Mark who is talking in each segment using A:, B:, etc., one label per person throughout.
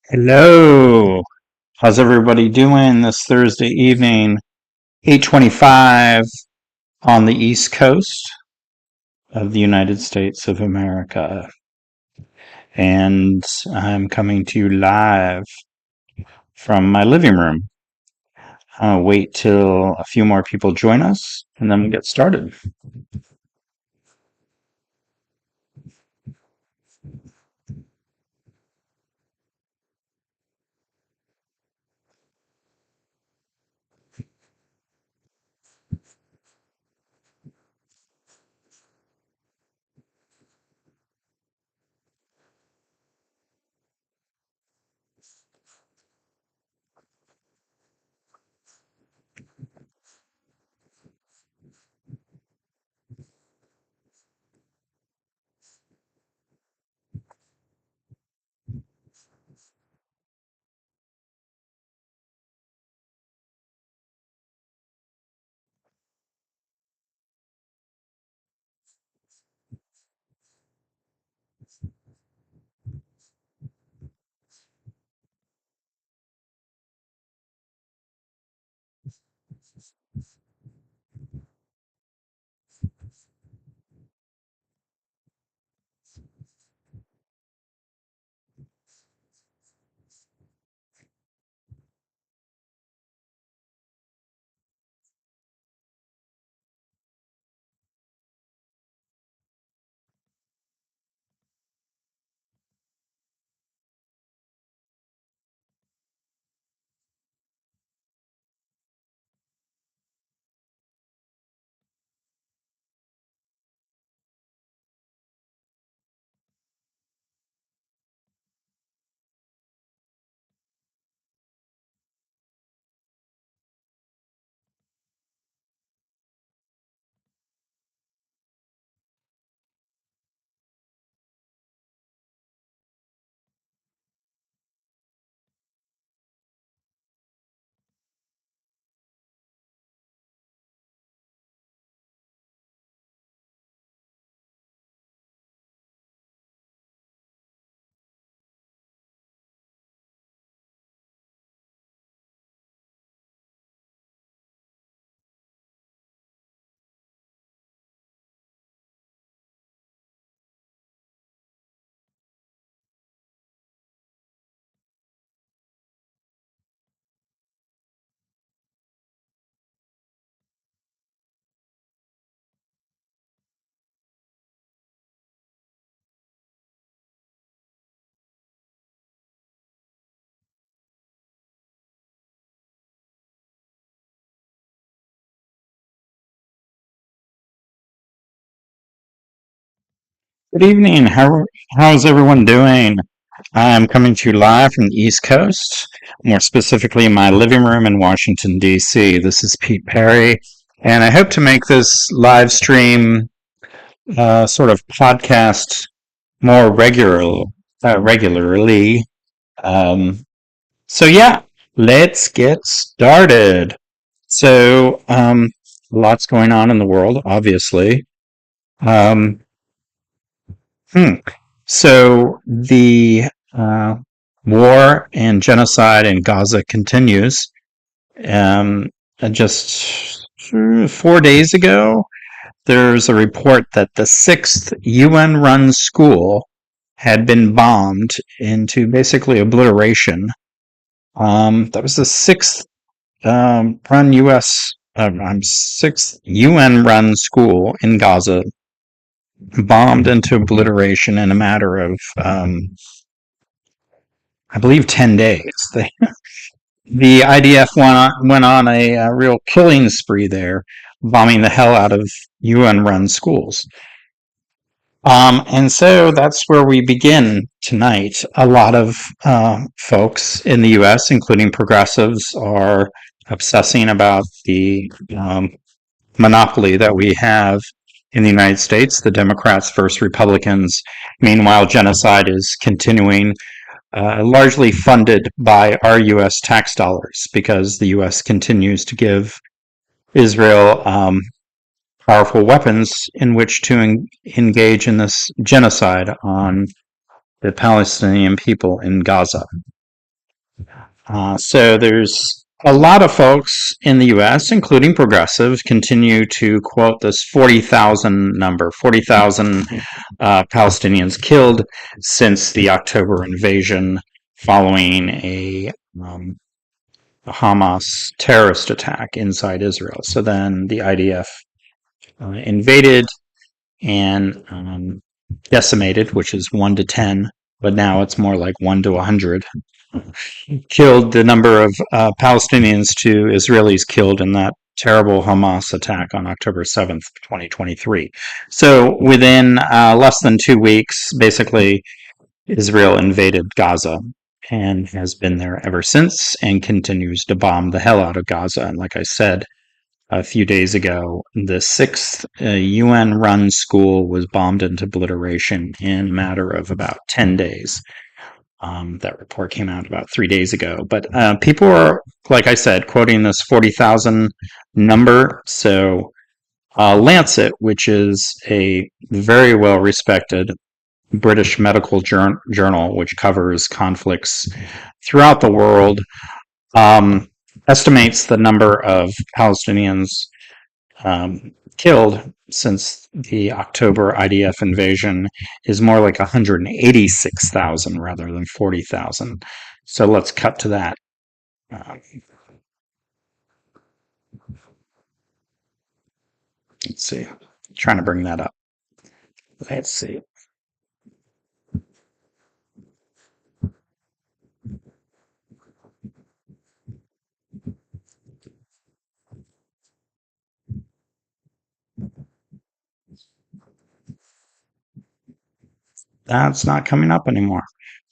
A: Hello. How's everybody doing this Thursday evening? 8:25 on the East Coast of the United States of America. And I'm coming to you live from my living room. I'll wait till a few more people join us and then we'll get started. Good evening. How's everyone doing? I'm coming to you live from the East Coast, more specifically my living room in Washington, D.C. This is Pete Perry, and I hope to make this live stream sort of podcast more regularly. Um, so yeah, let's get started. So, lots going on in the world, obviously. Um, hmm. So the war and genocide in Gaza continues. Just 4 days ago, there's a report that the sixth UN-run school had been bombed into basically obliteration. That was the sixth run U.S. Sixth UN-run school in Gaza, bombed into obliteration in a matter of, I believe, 10 days. The IDF went on a real killing spree there, bombing the hell out of UN-run schools. And so that's where we begin tonight. A lot of folks in the U.S., including progressives, are obsessing about the monopoly that we have in the United States, the Democrats versus Republicans. Meanwhile, genocide is continuing, largely funded by our U.S. tax dollars because the U.S. continues to give Israel powerful weapons in which to engage in this genocide on the Palestinian people in Gaza. So there's a lot of folks in the U.S., including progressives, continue to quote this 40,000 number, 40,000 Palestinians killed since the October invasion following um, a Hamas terrorist attack inside Israel. So then the IDF invaded and decimated, which is 1 to 10, but now it's more like 1 to 100, killed the number of Palestinians to Israelis killed in that terrible Hamas attack on October 7th, 2023. So within less than 2 weeks, basically, Israel invaded Gaza and has been there ever since and continues to bomb the hell out of Gaza. And like I said a few days ago, the sixth UN run school was bombed into obliteration in a matter of about 10 days. That report came out about 3 days ago. But people are, like I said, quoting this 40,000 number. So Lancet, which is a very well respected British medical journal, which covers conflicts throughout the world, estimates the number of Palestinians killed since the October IDF invasion is more like 186,000 rather than 40,000. So let's cut to that. Let's see. Trying to bring that up. Let's see. That's not coming up anymore.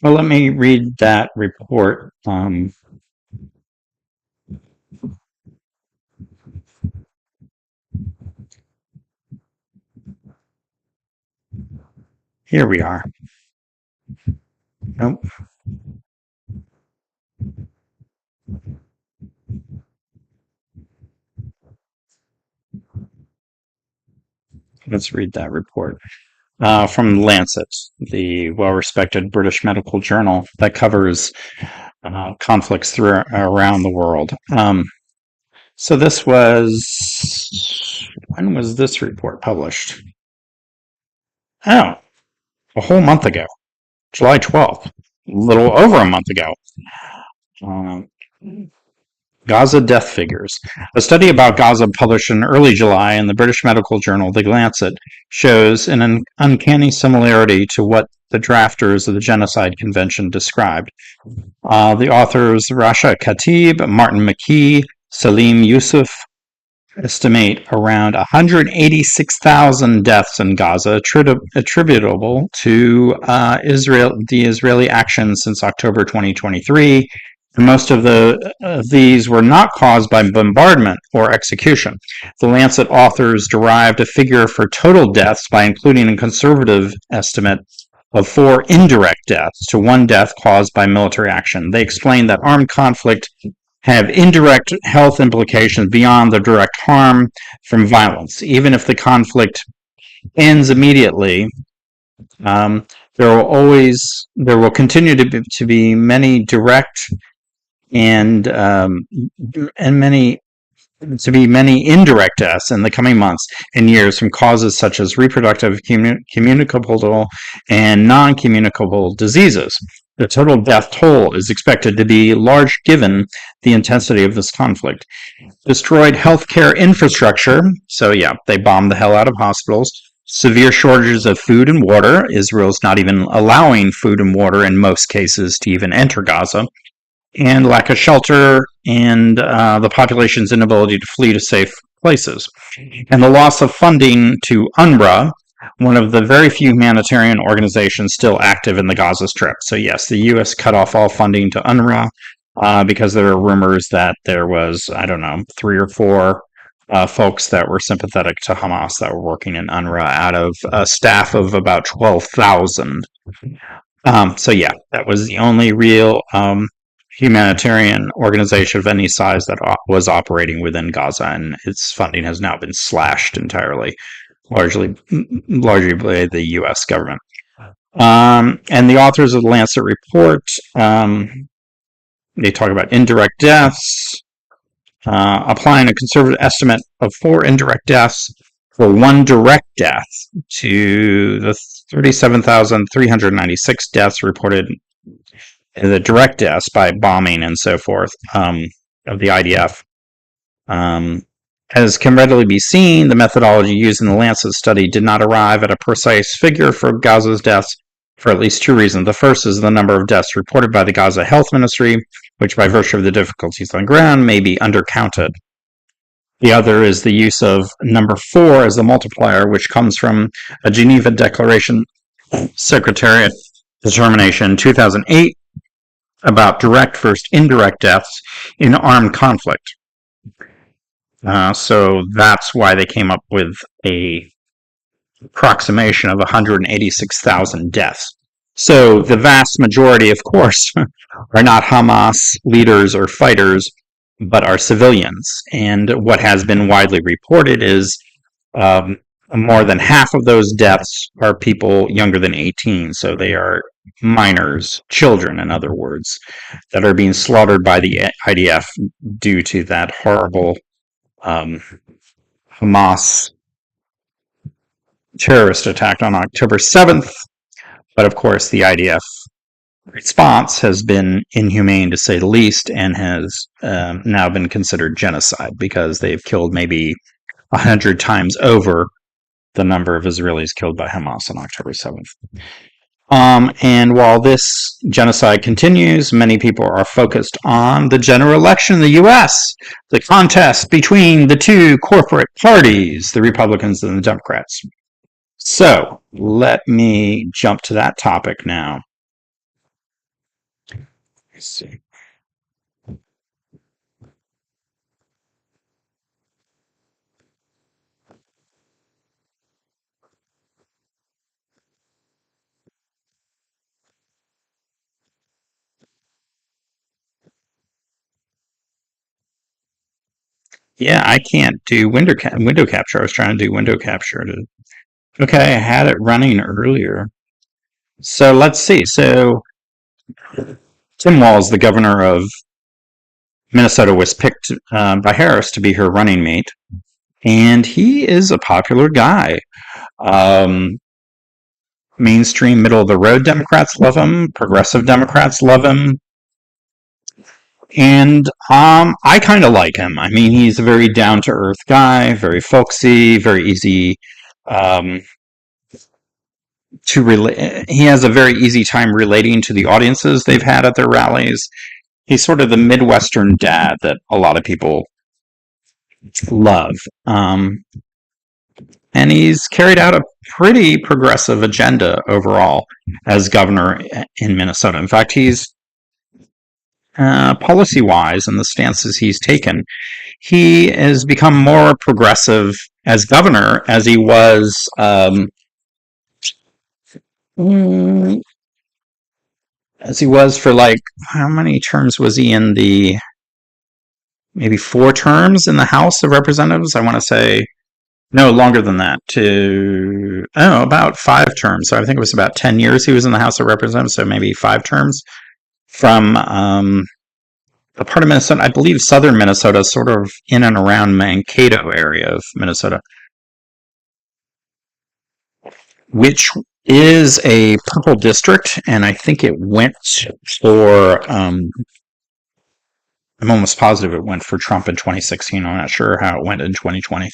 A: Well, let me read that report. Here we are. Nope. Let's read that report. From Lancet, the well-respected British medical journal that covers conflicts around the world. So this was, when was this report published? Oh, a whole month ago, July 12th, a little over a month ago. Um, Gaza death figures. A study about Gaza published in early July in the British medical journal The Lancet shows an uncanny similarity to what the drafters of the Genocide Convention described. The authors Rasha Khatib, Martin McKee, Salim Yusuf estimate around 186,000 deaths in Gaza attributable to the Israeli action since October 2023. Most of these were not caused by bombardment or execution. The Lancet authors derived a figure for total deaths by including a conservative estimate of 4 indirect deaths to 1 death caused by military action. They explained that armed conflict have indirect health implications beyond the direct harm from violence. Even if the conflict ends immediately, there will continue to be many direct and many indirect deaths in the coming months and years from causes such as reproductive, communicable, and non-communicable diseases. The total death toll is expected to be large given the intensity of this conflict. Destroyed healthcare infrastructure, so yeah, they bombed the hell out of hospitals. Severe shortages of food and water. Israel's not even allowing food and water in most cases to even enter Gaza. And lack of shelter and the population's inability to flee to safe places. And the loss of funding to UNRWA, one of the very few humanitarian organizations still active in the Gaza Strip. So yes, the U.S. cut off all funding to UNRWA because there are rumors that there was, 3 or 4 folks that were sympathetic to Hamas that were working in UNRWA out of a staff of about 12,000. So yeah, that was the only real humanitarian organization of any size that was operating within Gaza, and its funding has now been slashed entirely, largely by the U.S. government. And the authors of the Lancet report They talk about indirect deaths, applying a conservative estimate of 4 indirect deaths for 1 direct death to the 37,396 deaths reported in the direct deaths by bombing and so forth of the IDF. As can readily be seen, the methodology used in the Lancet study did not arrive at a precise figure for Gaza's deaths for at least 2 reasons. The first is the number of deaths reported by the Gaza Health Ministry, which by virtue of the difficulties on the ground may be undercounted. The other is the use of number 4 as the multiplier, which comes from a Geneva Declaration Secretariat determination 2008 about direct versus indirect deaths in armed conflict. So that's why they came up with a approximation of 186,000 deaths. So the vast majority, of course, are not Hamas leaders or fighters, but are civilians. And what has been widely reported is more than half of those deaths are people younger than 18. So they are minors, children, in other words, that are being slaughtered by the IDF due to that horrible Hamas terrorist attack on October 7th. But of course, the IDF response has been inhumane to say the least, and has now been considered genocide because they've killed maybe 100 times over the number of Israelis killed by Hamas on October 7th. And while this genocide continues, many people are focused on the general election in the U.S., the contest between the two corporate parties, the Republicans and the Democrats. So let me jump to that topic now. Let's see. Yeah, I can't do window capture. I was trying to do window capture. Okay, I had it running earlier. So let's see. So Tim Walz, the governor of Minnesota, was picked by Harris to be her running mate, and he is a popular guy. Mainstream, middle of the road Democrats love him. Progressive Democrats love him. And I kind of like him. I mean, he's a very down-to-earth guy, very folksy, very easy to relate. He has a very easy time relating to the audiences they've had at their rallies. He's sort of the Midwestern dad that a lot of people love. And he's carried out a pretty progressive agenda overall as governor in Minnesota. In fact, he's policy-wise and the stances he's taken, he has become more progressive as governor as he was for, like, how many terms was he in the, maybe 4 terms in the House of Representatives? I want to say, no, longer than that, about 5 terms. So I think it was about 10 years he was in the House of Representatives, so maybe 5 terms. From the part of Minnesota, I believe southern Minnesota, sort of in and around Mankato area of Minnesota, which is a purple district, and I think it went for, I'm almost positive it went for Trump in 2016. I'm not sure how it went in 2020.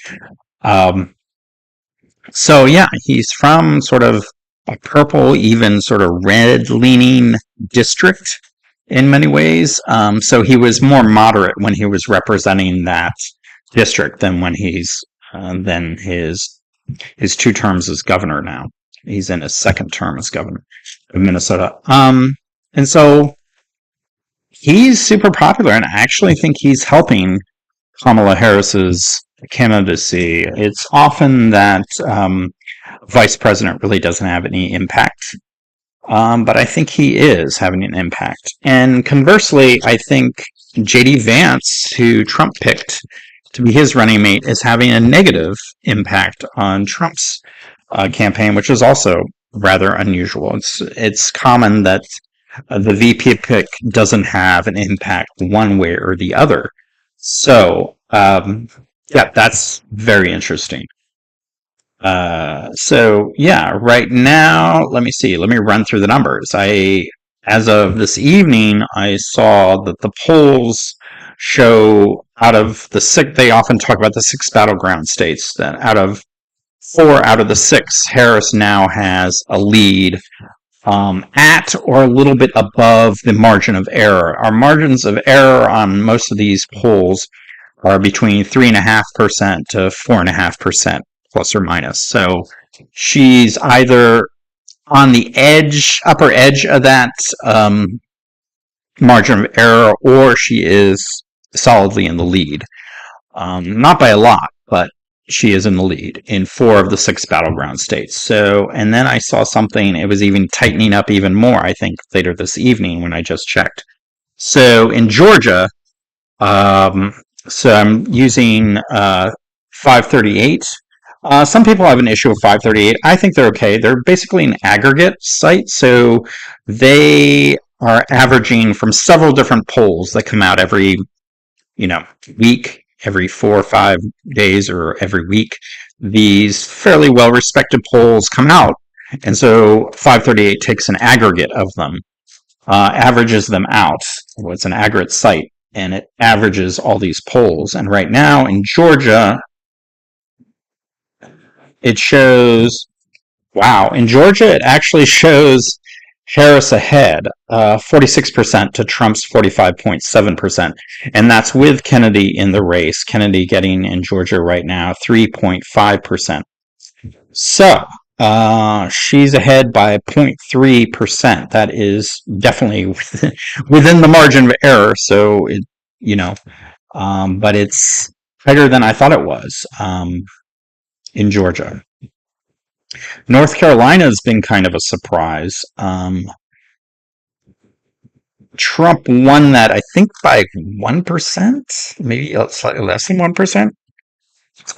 A: So yeah, he's from sort of a purple, even sort of red-leaning district in many ways. So he was more moderate when he was representing that district than when he's than his 2 terms as governor now. He's in his 2nd term as governor of Minnesota. And so he's super popular, and I actually think he's helping Kamala Harris's candidacy. It's often that vice president really doesn't have any impact, but I think he is having an impact. And conversely, I think J.D. Vance, who Trump picked to be his running mate, is having a negative impact on Trump's campaign, which is also rather unusual. It's common that The VP pick doesn't have an impact one way or the other. So, yeah, that's very interesting. So yeah, right now, let me see. Let me run through the numbers. As of this evening, I saw that the polls show out of the six, they often talk about the six battleground states, that out of four out of the six, Harris now has a lead at or a little bit above the margin of error. Our margins of error on most of these polls are between 3.5% to 4.5%, plus or minus. So she's either on the edge, upper edge of that margin of error, or she is solidly in the lead. Not by a lot, but she is in the lead in four of the six battleground states. So, and then I saw something, it was even tightening up even more, I think, later this evening when I just checked. So in Georgia, um, so I'm using 538. Some people have an issue with 538. I think they're okay. They're basically an aggregate site, so they are averaging from several different polls that come out every, week, every 4 or 5 days, or every week. These fairly well respected polls come out, and so 538 takes an aggregate of them, averages them out. Well, it's an aggregate site, and it averages all these polls. And right now in Georgia, it shows, wow, in Georgia, it actually shows Harris ahead, 46% to Trump's 45.7%. And that's with Kennedy in the race. Kennedy getting in Georgia right now 3.5%. So, she's ahead by 0.3%. That is definitely within the margin of error. So, you know, but it's better than I thought it was, in Georgia. North Carolina has been kind of a surprise. Trump won that, I think, by 1%, maybe slightly less than 1%.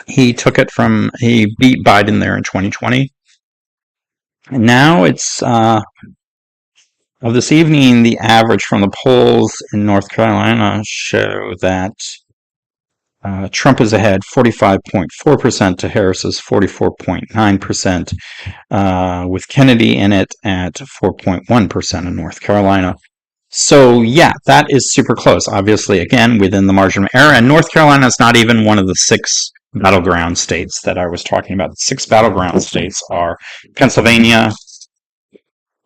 A: He beat Biden there in 2020. And now it's, of this evening, the average from the polls in North Carolina show that Trump is ahead 45.4% to Harris's 44.9%, with Kennedy in it at 4.1% in North Carolina. So, yeah, that is super close. Obviously, again, within the margin of error. And North Carolina is not even one of the six battleground states that I was talking about. The six battleground states are Pennsylvania,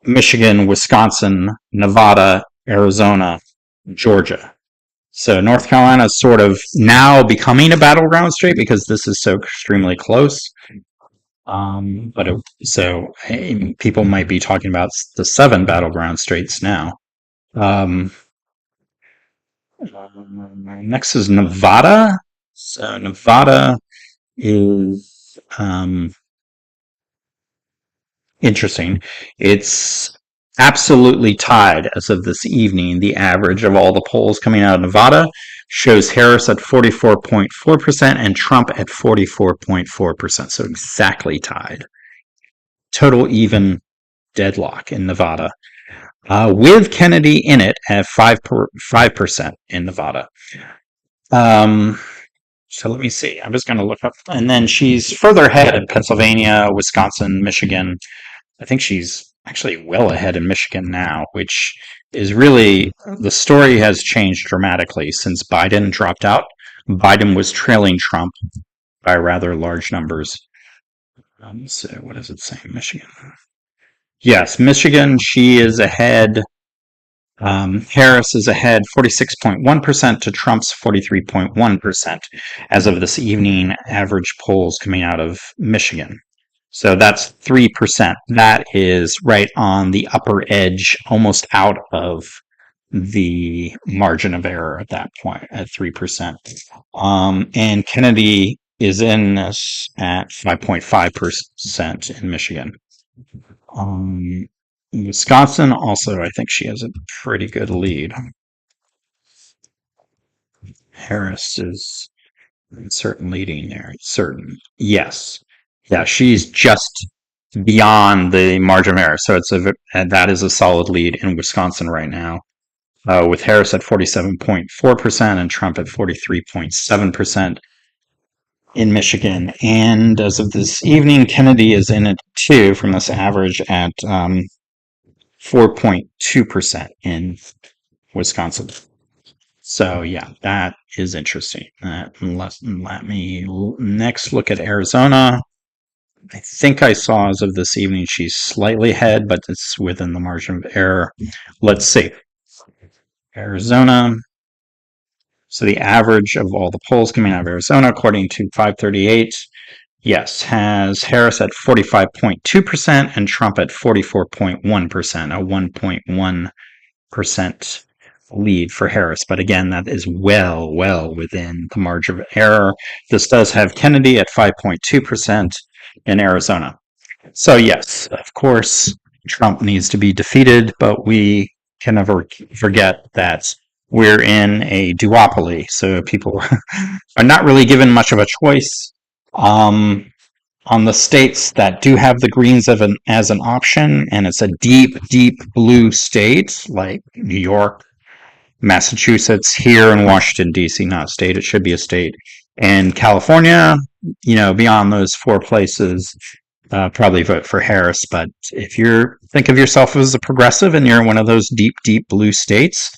A: Michigan, Wisconsin, Nevada, Arizona, Georgia. So North Carolina is sort of now becoming a battleground state because this is so extremely close. People might be talking about the seven battleground states now. Um, Next is Nevada. So Nevada is interesting. It's absolutely tied as of this evening. The average of all the polls coming out of Nevada shows Harris at 44.4% and Trump at 44.4%. So exactly tied. Total even deadlock in Nevada. With Kennedy in it at 5% in Nevada. So let me see. I'm just going to look up. And then she's further ahead in Pennsylvania, Wisconsin, Michigan. I think she's actually well ahead in Michigan now, which is really, the story has changed dramatically since Biden dropped out. Biden was trailing Trump by rather large numbers. So what does it say? Michigan. Yes, Michigan, she is ahead. Harris is ahead 46.1% to Trump's 43.1% as of this evening, average polls coming out of Michigan. So that's 3%. That is right on the upper edge, almost out of the margin of error at that point, at 3%. And Kennedy is in this at 5.5% in Michigan. Wisconsin also, I think she has a pretty good lead. Harris is certain leading there. Certain. Yes. Yeah, she's just beyond the margin of error. So and that is a solid lead in Wisconsin right now, with Harris at 47.4% and Trump at 43.7% in Michigan. And as of this evening, Kennedy is in it too from this average at 4.2% in Wisconsin. So yeah, that is interesting. Let me next look at Arizona. I think I saw as of this evening she's slightly ahead, but it's within the margin of error. Let's see. Arizona. So the average of all the polls coming out of Arizona, according to 538, yes, has Harris at 45.2% and Trump at 44.1%, a 1.1% lead for Harris. But again, that is well within the margin of error. This does have Kennedy at 5.2% in Arizona. So, yes, of course, Trump needs to be defeated, but we can never forget that we're in a duopoly. So people are not really given much of a choice. On the states that do have the Greens as an option, and it's a deep blue state like New York, Massachusetts, here in Washington, D.C., not a state, it should be a state. And California, beyond those four places, probably vote for Harris. But if you think of yourself as a progressive and you're in one of those deep blue states,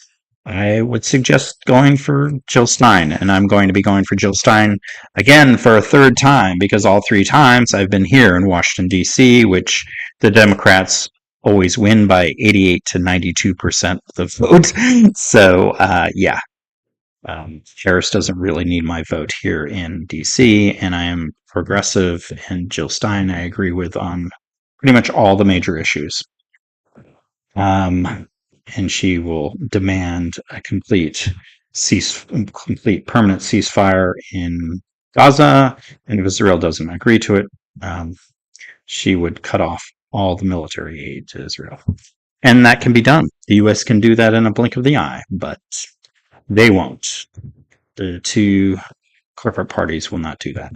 A: I would suggest going for Jill Stein. And I'm going to be going for Jill Stein again for a third time because all three times I've been here in Washington, D.C., which the Democrats always win by 88 to 92% of the vote. So, yeah. Harris doesn't really need my vote here in DC, and I am progressive, and Jill Stein I agree with on pretty much all the major issues. And she will demand a complete permanent ceasefire in Gaza, and if Israel doesn't agree to it, she would cut off all the military aid to Israel. And that can be done. The U.S. can do that in a blink of the eye, but they won't. The two corporate parties will not do that.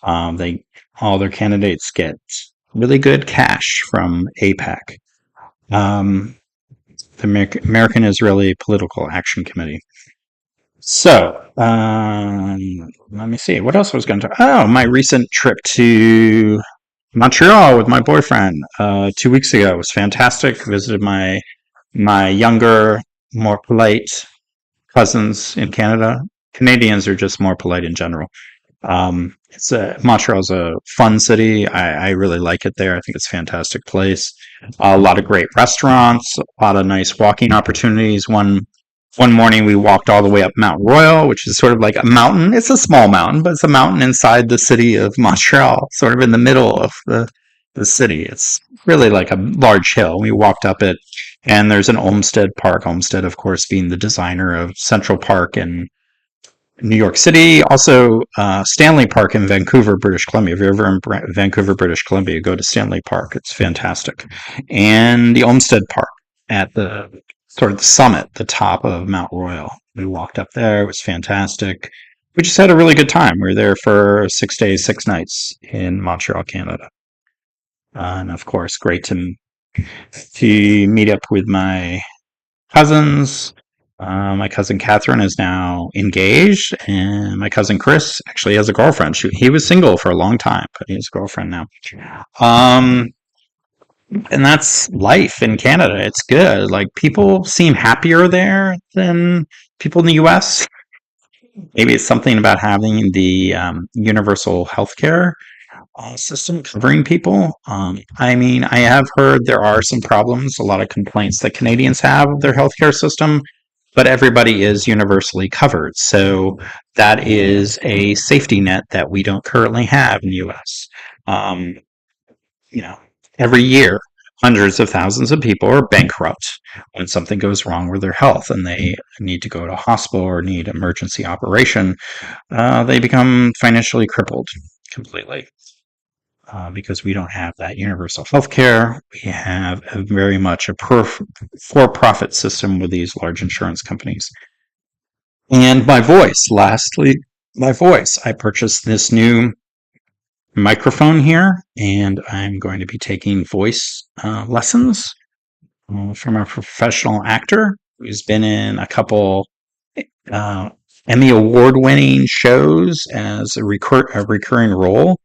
A: All their candidates get really good cash from AIPAC, the American Israeli Political Action Committee. So, let me see. What else I was going to talk? Oh, my recent trip to Montreal with my boyfriend 2 weeks ago. It was fantastic. Visited my younger, more polite cousins in Canada. Canadians are just more polite in general. Montreal's a fun city. I really like it there. I think it's a fantastic place. A lot of great restaurants, a lot of nice walking opportunities. One morning we walked all the way up Mount Royal, which is sort of like a mountain. It's a small mountain, but it's a mountain inside the city of Montreal, sort of in the middle of the city. It's really like a large hill. We walked up it, and there's an Olmsted Park. Olmsted, of course, being the designer of Central Park in New York City. Also, Stanley Park in Vancouver, British Columbia. If you're ever in Vancouver, British Columbia, go to Stanley Park. It's fantastic. And the Olmsted Park at the sort of the summit, the top of Mount Royal. We walked up there. It was fantastic. We just had a really good time. We were there for 6 days, 6 nights in Montreal, Canada. And of course, great to meet up with my cousins. My cousin Catherine is now engaged, and my cousin Chris actually has a girlfriend. He was single for a long time, but he has a girlfriend now. And that's life in Canada. It's good. Like, people seem happier there than people in the US. Maybe it's something about having the universal healthcare system covering people. I mean, I have heard there are some problems, a lot of complaints that Canadians have of their healthcare system, but everybody is universally covered. So that is a safety net that we don't currently have in the US. You know, every year, hundreds of thousands of people are bankrupt when something goes wrong with their health and they need to go to a hospital or need emergency operation. They become financially crippled completely. Because we don't have that universal health care. We have very much a for-profit system with these large insurance companies. And my voice, lastly, my voice. I purchased this new microphone here, and I'm going to be taking voice lessons from a professional actor who's been in a couple uh, Emmy award-winning shows as a recurring role,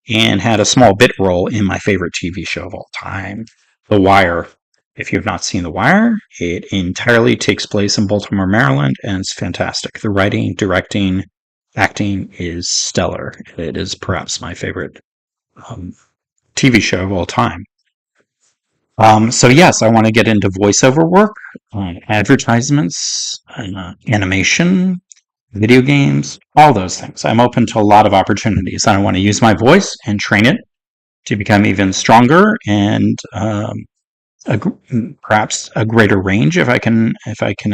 A: and had a small bit role in my favorite TV show of all time, The Wire. If you have not seen The Wire, it entirely takes place in Baltimore, Maryland, and it's fantastic. The writing, directing, acting is stellar. It is perhaps my favorite um, TV show of all time. So yes, I want to get into voiceover work, advertisements, animation, video games, all those things. I'm open to a lot of opportunities. I want to use my voice and train it to become even stronger and a, perhaps a greater range if I can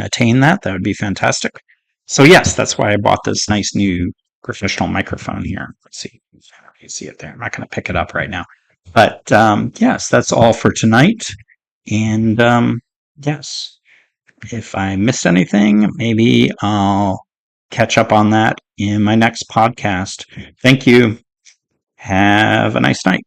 A: attain that. That would be fantastic. So yes, that's why I bought this nice new professional microphone here. Let's see, you see it there. I'm not going to pick it up right now, but yes, that's all for tonight. And yes, if I missed anything, maybe I'll catch up on that in my next podcast. Thank you. Have a nice night.